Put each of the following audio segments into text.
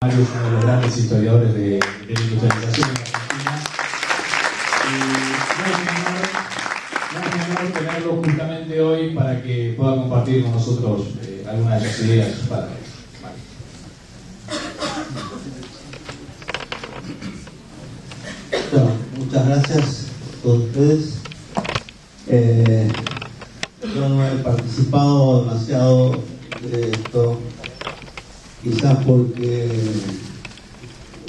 Mario es uno de los grandes historiadores de la industrialización en Argentina. Y no es menor tenerlo justamente hoy para que pueda compartir con nosotros algunas de sus ideas, sus palabras. Bueno, muchas gracias a todos ustedes. Yo no he participado demasiado de esto, quizás porque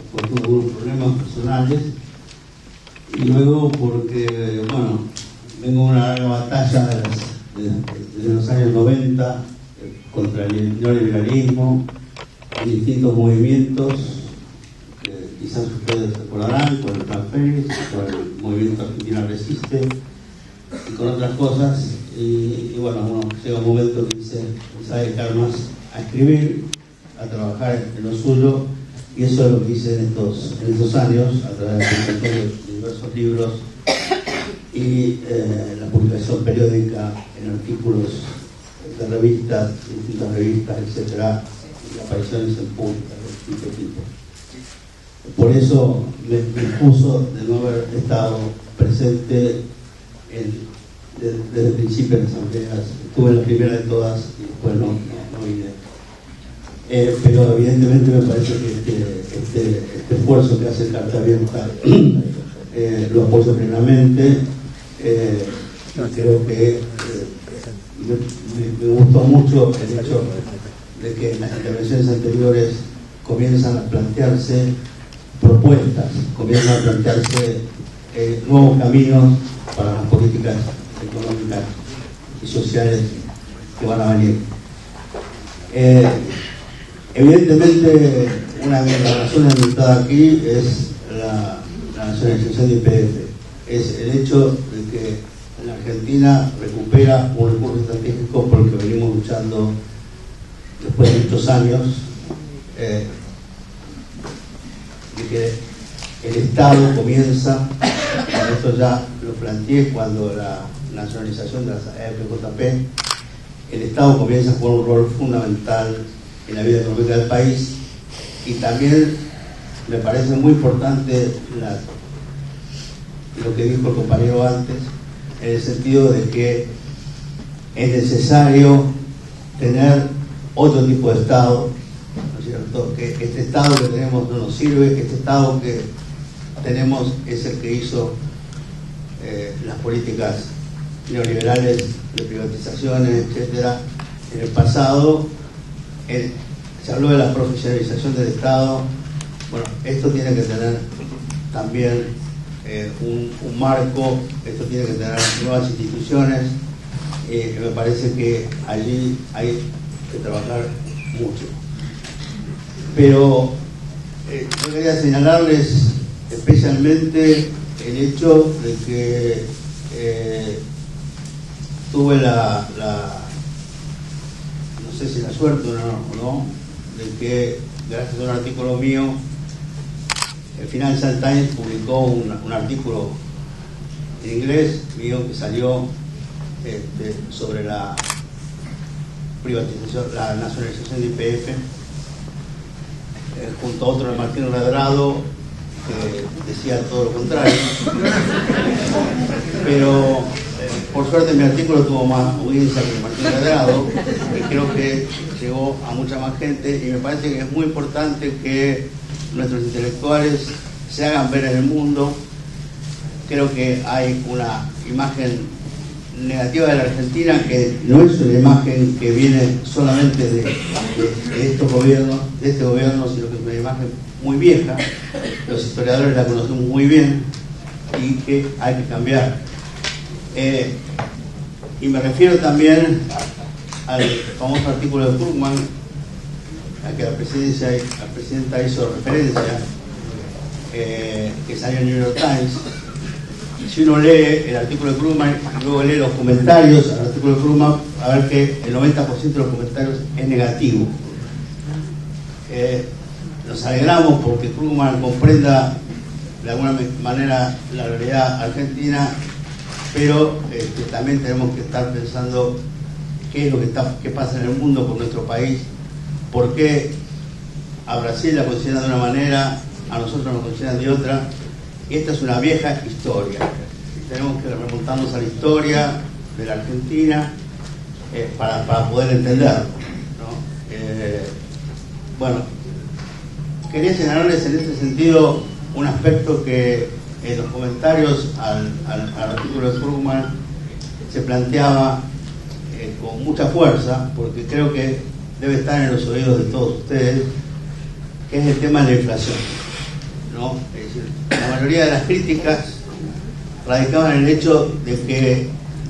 tuve algunos problemas personales y luego porque, bueno, vengo de una larga batalla de los años 90 contra el neoliberalismo y distintos movimientos que quizás ustedes recordarán, con el Plan Félix, con el movimiento Argentina Resiste y con otras cosas. Y bueno, llega un momento que se va a dedicar más a escribir, a trabajar en lo suyo, y eso es lo que hice en estos años a través de diversos libros y la publicación periódica en artículos de revistas, distintas revistas, etcétera, y apariciones en público de distinto tipo. Por eso me excuso de no haber estado presente desde el principio en las asambleas. Estuve en la primera de todas y después no vine. Pero evidentemente me parece que este esfuerzo que hace Carta Abierta lo apoyo plenamente. Creo que me gustó mucho el hecho de que en las intervenciones anteriores comienzan a plantearse propuestas, comienzan a plantearse nuevos caminos para las políticas económicas y sociales que van a venir. Evidentemente, una de las razones de mi estar aquí es la nacionalización de YPF. Es el hecho de que la Argentina recupera un recurso estratégico por el que venimos luchando después de muchos años, de que el Estado comienza, esto ya lo planteé cuando la nacionalización de las AFJP, el Estado comienza a jugar un rol fundamental en la vida económica del país, y también me parece muy importante lo que dijo el compañero antes, en el sentido de que es necesario tener otro tipo de Estado, ¿no es cierto? Que este Estado que tenemos no nos sirve, que este Estado que tenemos es el que hizo las políticas neoliberales de privatizaciones, etcétera, en el pasado. Se habló de la profesionalización del Estado. Bueno, esto tiene que tener también un marco, esto tiene que tener nuevas instituciones. Me parece que allí hay que trabajar mucho. Pero yo quería señalarles especialmente el hecho de que tuve no sé si la suerte o no, de que gracias a un artículo mío, el Financial Times publicó un artículo en inglés mío que salió sobre la privatización, la nacionalización de YPF, junto a otro de Martín Ladrado, que decía todo lo contrario. Pero por suerte mi artículo tuvo más audiencia que Martín Ladrado, y creo que llegó a mucha más gente, y me parece que es muy importante que nuestros intelectuales se hagan ver en el mundo. Creo que hay una imagen negativa de la Argentina que no es una imagen que viene solamente de estos gobiernos, de este gobierno, sino que es una imagen muy vieja. Los historiadores la conocemos muy bien y que hay que cambiar. Y me refiero también al famoso artículo de Krugman, al que la presidenta hizo referencia, que salió en el New York Times. Si uno lee el artículo de Krugman y luego lee los comentarios al artículo de Krugman, va a ver que el 90% de los comentarios es negativo. Nos alegramos porque Krugman comprenda de alguna manera la realidad argentina, pero también tenemos que estar pensando qué es lo que pasa en el mundo con nuestro país, por qué a Brasil la consideran de una manera, a nosotros nos consideran de otra. Esta es una vieja historia. Tenemos que remontarnos a la historia de la Argentina para poder entenderlo, ¿no? Bueno, quería señalarles en este sentido un aspecto que en los comentarios al artículo de Krugman se planteaba con mucha fuerza, porque creo que debe estar en los oídos de todos ustedes, que es el tema de la inflación, ¿no? Es decir, la mayoría de las críticas radicaban en el hecho de que,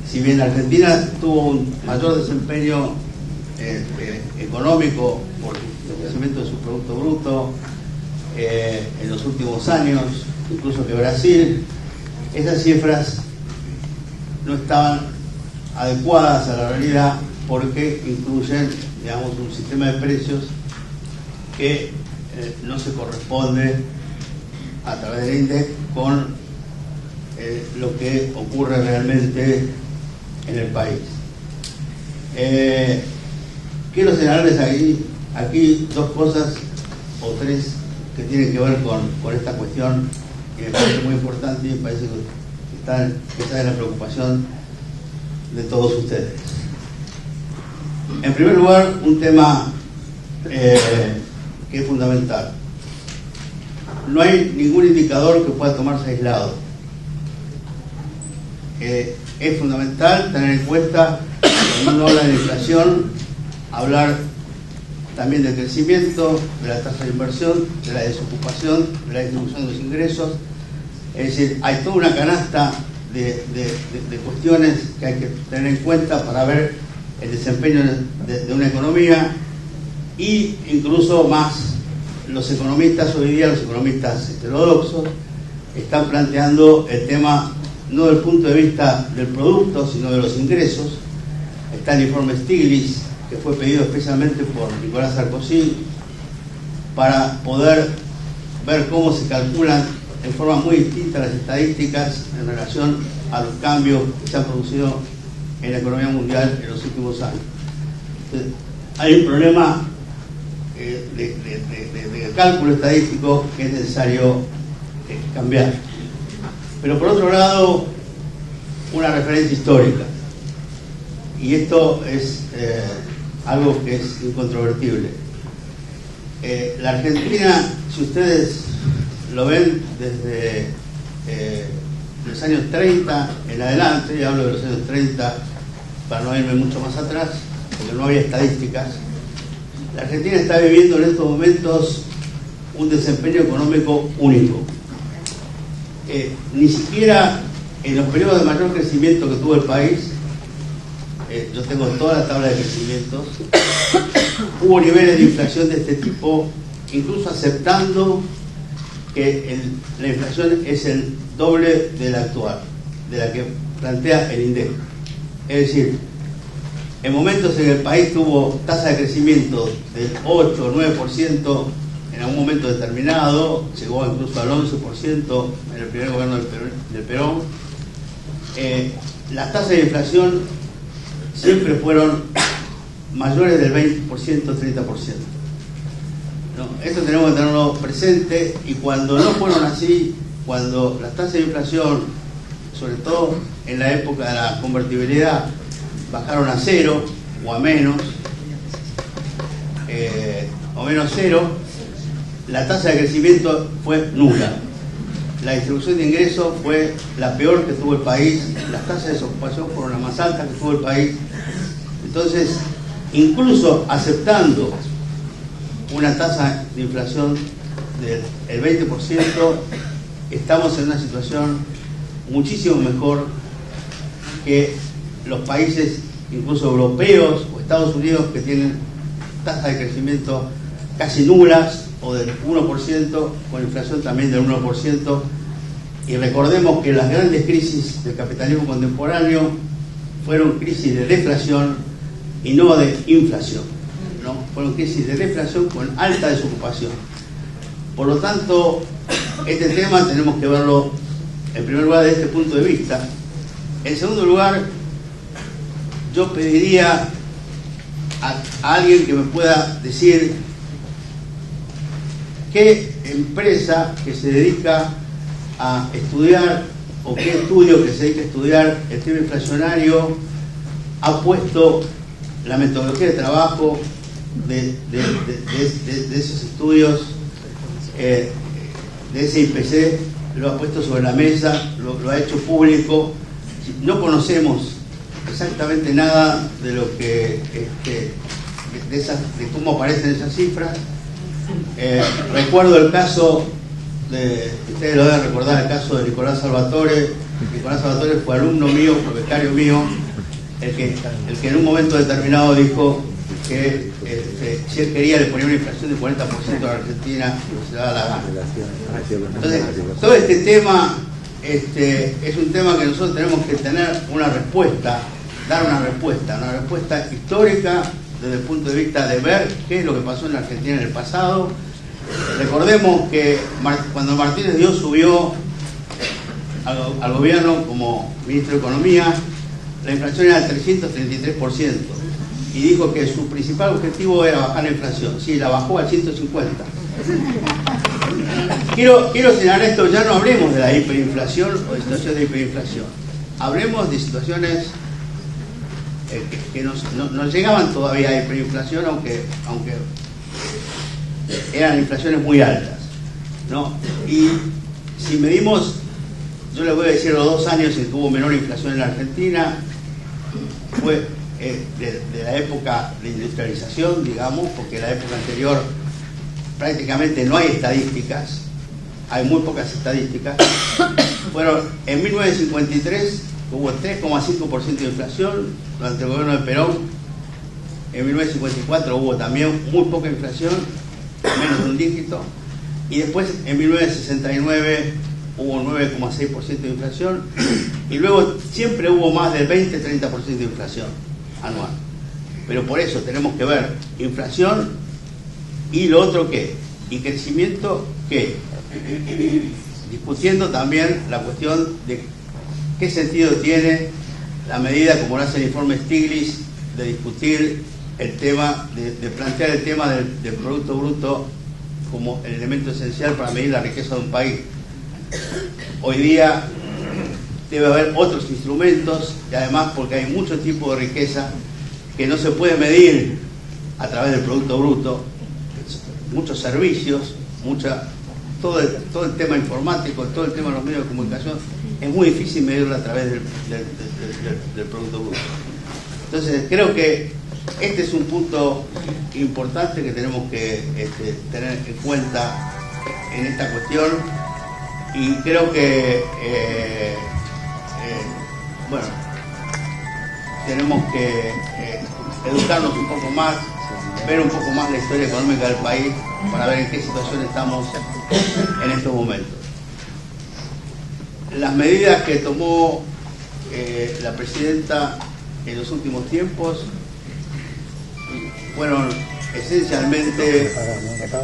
si bien la Argentina tuvo un mayor desempeño económico por el crecimiento de su Producto Bruto en los últimos años, incluso que Brasil, esas cifras no estaban adecuadas a la realidad porque incluyen, digamos, un sistema de precios que no se corresponde a través del INDEC con lo que ocurre realmente en el país. Quiero señalarles aquí dos cosas o tres que tienen que ver con esta cuestión, que me parece muy importante y me parece que está en la preocupación de todos ustedes. En primer lugar, un tema que es fundamental. No hay ningún indicador que pueda tomarse aislado. Es fundamental tener en cuenta, cuando uno habla de inflación, hablar también del crecimiento, de la tasa de inversión, de la desocupación, de la distribución de los ingresos. Es decir, hay toda una canasta de cuestiones que hay que tener en cuenta para ver el desempeño de una economía, y incluso más los economistas hoy día, los economistas heterodoxos, están planteando el tema no del punto de vista del producto, sino de los ingresos. Está el informe Stiglitz, que fue pedido especialmente por Nicolás Sarkozy, para poder ver cómo se calculan en forma muy distinta las estadísticas en relación a los cambios que se han producido en la economía mundial en los últimos años. Entonces, hay un problema de cálculo estadístico que es necesario cambiar. Pero por otro lado, una referencia histórica. Y esto es algo que es incontrovertible. La Argentina, si ustedes lo ven desde los años 30 en adelante, y hablo de los años 30 para no irme mucho más atrás, porque no había estadísticas, la Argentina está viviendo en estos momentos un desempeño económico único. Ni siquiera en los periodos de mayor crecimiento que tuvo el país, yo tengo toda la tabla de crecimientos, hubo niveles de inflación de este tipo, incluso aceptando que la inflación es el doble de la actual, de la que plantea el INDEC. Es decir, en momentos en que el país tuvo tasa de crecimiento del 8 o 9%, en algún momento determinado, llegó incluso al 11% en el primer gobierno del Perón, las tasas de inflación siempre fueron mayores del 20%, 30%. ¿No? Esto tenemos que tenerlo presente, y cuando no fueron así, cuando las tasas de inflación, sobre todo en la época de la convertibilidad, bajaron a cero o a menos cero, la tasa de crecimiento fue nula. La distribución de ingresos fue la peor que tuvo el país, las tasas de desocupación fueron las más altas que tuvo el país. Entonces, incluso aceptando una tasa de inflación del 20%, estamos en una situación muchísimo mejor que los países, incluso europeos o Estados Unidos, que tienen tasas de crecimiento casi nulas o del 1%, con inflación también del 1%. Y recordemos que las grandes crisis del capitalismo contemporáneo fueron crisis de deflación y no de inflación, ¿no? Fueron crisis de deflación con alta desocupación. Por lo tanto, este tema tenemos que verlo en primer lugar desde este punto de vista. En segundo lugar, yo pediría a alguien que me pueda decir qué empresa que se dedica a estudiar o qué estudio que se dedica a estudiar el tema inflacionario ha puesto la metodología de trabajo de esos estudios, de ese IPC, lo ha puesto sobre la mesa, lo ha hecho público. No conocemos exactamente nada de lo que de cómo aparecen esas cifras. Recuerdo el caso ustedes lo deben recordar, el caso de Nicolás Salvatore. Nicolás Salvatore fue alumno mío, fue becario mío, el que en un momento determinado dijo que si él quería le ponía una inflación del 40% a la Argentina, se daba la gana. Entonces, todo este tema es un tema que nosotros tenemos que tener una respuesta, dar una respuesta histórica desde el punto de vista de ver qué es lo que pasó en la Argentina en el pasado. Recordemos que cuando Martínez Dios subió al gobierno como ministro de Economía, la inflación era del 333% y dijo que su principal objetivo era bajar la inflación. Sí, la bajó al 150%. Quiero señalar esto, ya no hablemos de la hiperinflación o de situaciones de hiperinflación. Hablemos de situaciones que no llegaban todavía a hiperinflación, aunque eran inflaciones muy altas, ¿no? Y si medimos, yo les voy a decir los 2 años en que hubo menor inflación en la Argentina, fue de la época de industrialización, digamos, porque en la época anterior prácticamente no hay estadísticas, hay muy pocas estadísticas. Fueron en 1953 hubo 3,5% de inflación durante el gobierno de Perón. En 1954 hubo también muy poca inflación, menos de un dígito, y después en 1969 hubo 9,6% de inflación, y luego siempre hubo más del 20-30% de inflación anual. Pero por eso tenemos que ver inflación y lo otro qué, y crecimiento qué, discutiendo también la cuestión de qué sentido tiene la medida, como lo hace el informe Stiglitz, de discutir el tema, de plantear el tema del Producto Bruto como el elemento esencial para medir la riqueza de un país. Hoy día debe haber otros instrumentos, y además porque hay mucho tipo de riqueza que no se puede medir a través del Producto Bruto, muchos servicios, todo el tema informático, todo el tema de los medios de comunicación, es muy difícil medirlo a través del Producto Bruto. Entonces creo que este es un punto importante que tenemos que tener en cuenta en esta cuestión, y creo que bueno, tenemos que educarnos un poco más, ver un poco más la historia económica del país para ver en qué situación estamos en estos momentos. Las medidas que tomó la presidenta en los últimos tiempos fueron esencialmente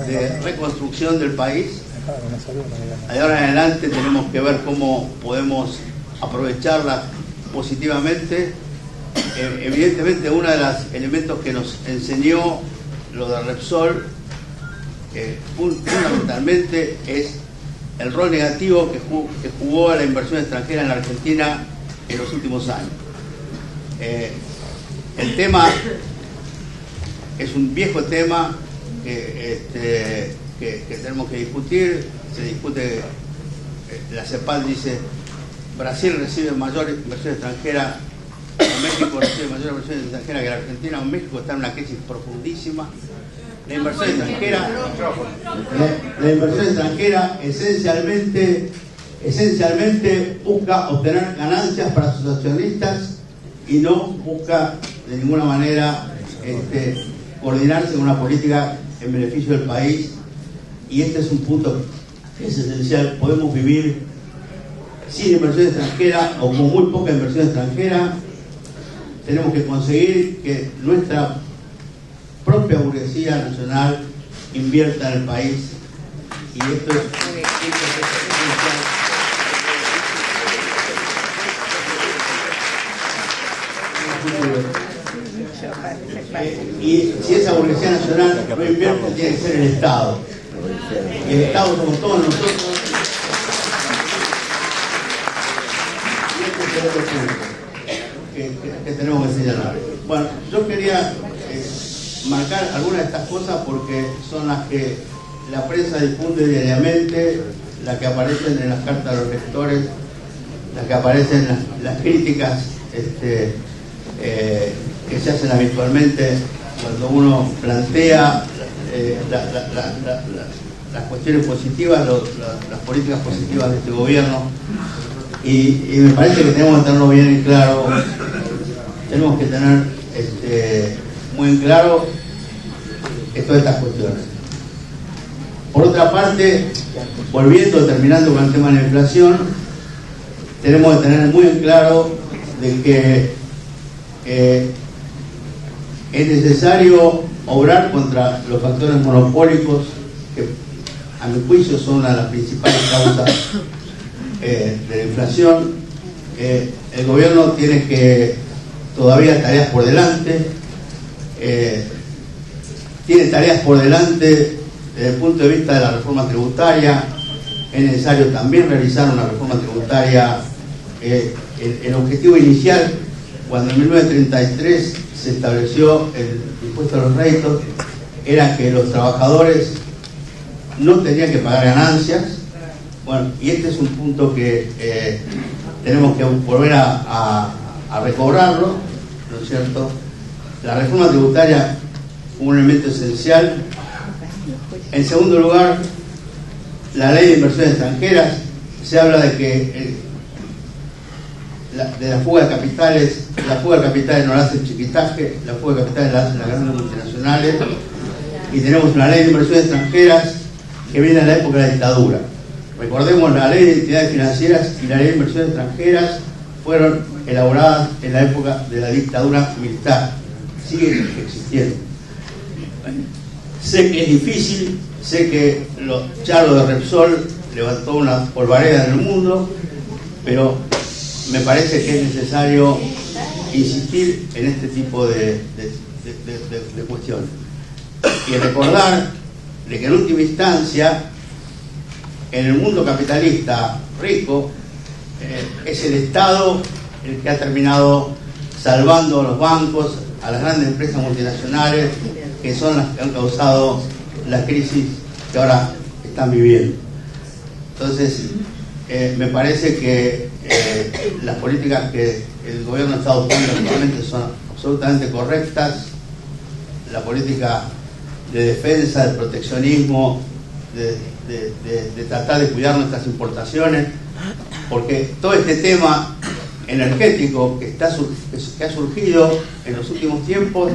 de reconstrucción del país. De ahora en adelante tenemos que ver cómo podemos aprovecharlas positivamente. Evidentemente uno de los elementos que nos enseñó lo de Repsol fundamentalmente es el rol negativo que jugó a la inversión extranjera en la Argentina en los últimos años. El tema es un viejo tema que tenemos que discutir. Se discute, la CEPAL dice Brasil recibe mayor inversión extranjera, México recibe mayor inversión extranjera que la Argentina. México está en una crisis profundísima. La inversión extranjera esencialmente busca obtener ganancias para sus accionistas y no busca de ninguna manera coordinarse con una política en beneficio del país, y este es un punto que es esencial. Podemos vivir sin inversión extranjera o con muy poca inversión extranjera. Tenemos que conseguir que nuestra propia burguesía nacional invierta en el país, y esto es y si esa burguesía nacional no invierte, tiene que ser el Estado. y el Estado somos todos nosotros. Y este es el otro punto que tenemos que señalar. Bueno, yo quería marcar algunas de estas cosas porque son las que la prensa difunde diariamente, las que aparecen en las cartas de los lectores, las que aparecen en las críticas que se hacen habitualmente cuando uno plantea las cuestiones positivas, las políticas positivas de este gobierno, y me parece que tenemos que tenerlo bien en claro, tenemos que tener muy en claro todas estas cuestiones. Por otra parte, terminando con el tema de la inflación, tenemos que tener muy en claro de que es necesario obrar contra los factores monopólicos que a mi juicio son una de las principales causas de la inflación. El gobierno tiene todavía tareas por delante, tiene tareas por delante desde el punto de vista de la reforma tributaria. Es necesario también realizar una reforma tributaria. El objetivo inicial, cuando en 1933 se estableció el impuesto a los réditos, era que los trabajadores no tenían que pagar ganancias. Bueno, y este es un punto que tenemos que volver a recobrarlo, ¿no es cierto? La reforma tributaria fue un elemento esencial. En segundo lugar, la ley de inversiones extranjeras. Se habla de que de la fuga de capitales no la hace el chiquitaje, la fuga de capitales la hacen las grandes multinacionales, y tenemos una ley de inversiones extranjeras que viene de la época de la dictadura. Recordemos, la ley de entidades financieras y la ley de inversiones extranjeras fueron elaboradas en la época de la dictadura militar, siguen existiendo. Sé que es difícil, sé que Charo de Repsol levantó una polvareda en el mundo, pero me parece que es necesario insistir en este tipo de cuestiones y recordar de que en última instancia en el mundo capitalista rico es el Estado el que ha terminado salvando a los bancos, a las grandes empresas multinacionales, que son las que han causado la crisis que ahora están viviendo. Entonces me parece que las políticas que el gobierno está adoptando actualmente son absolutamente correctas. La política de defensa, de proteccionismo, de tratar de cuidar nuestras importaciones, porque todo este tema energético que ha surgido en los últimos tiempos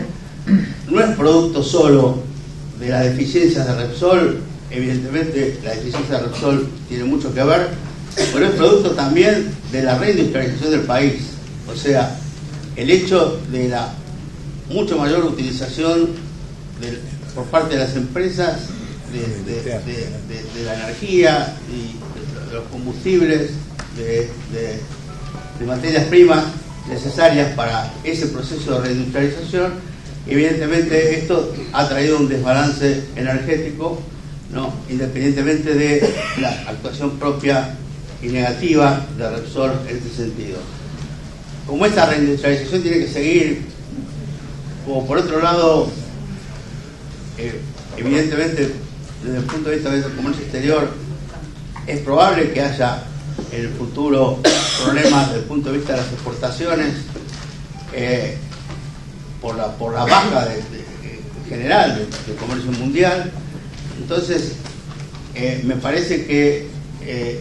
no es producto solo de las deficiencias de Repsol. Evidentemente la deficiencia de Repsol tiene mucho que ver, pero es producto también de la reindustrialización del país, o sea, el hecho de la mucho mayor utilización por parte de las empresas de la energía y de los combustibles, de materias primas necesarias para ese proceso de reindustrialización. Evidentemente esto ha traído un desbalance energético, ¿no?, independientemente de la actuación propia y negativa de Repsol en este sentido. Como esta reindustrialización tiene que seguir, como por otro lado, evidentemente desde el punto de vista del comercio exterior es probable que haya en el futuro problemas desde el punto de vista de las exportaciones, por la baja general del comercio mundial. Entonces me parece que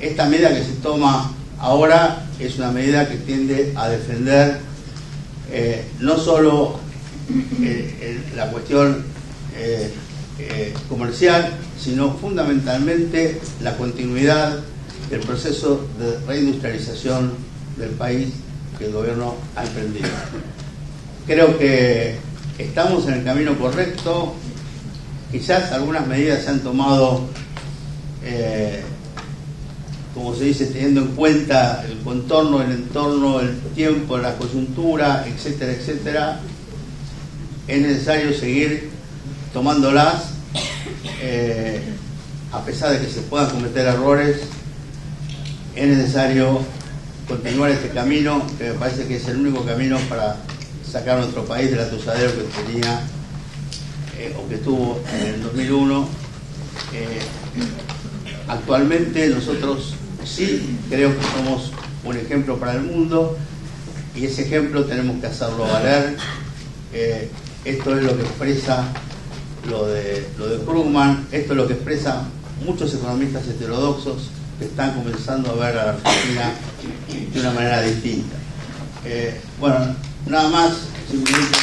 esta medida que se toma ahora es una medida que tiende a defender no solo la cuestión comercial, sino fundamentalmente la continuidad del proceso de reindustrialización del país que el gobierno ha emprendido. Creo que estamos en el camino correcto. Quizás algunas medidas se han tomado, como se dice, teniendo en cuenta el contorno, el entorno, el tiempo, la coyuntura, etcétera, etcétera. Es necesario seguir tomándolas. a pesar de que se puedan cometer errores, es necesario continuar este camino, que me parece que es el único camino para sacar a nuestro país del atosadero que tenía o que tuvo en el 2001. Actualmente nosotros sí creo que somos un ejemplo para el mundo, y ese ejemplo tenemos que hacerlo valer. Esto es lo que expresa lo de Krugman, esto es lo que expresa muchos economistas heterodoxos que están comenzando a ver a la Argentina de una manera distinta. Bueno, nada más, simplemente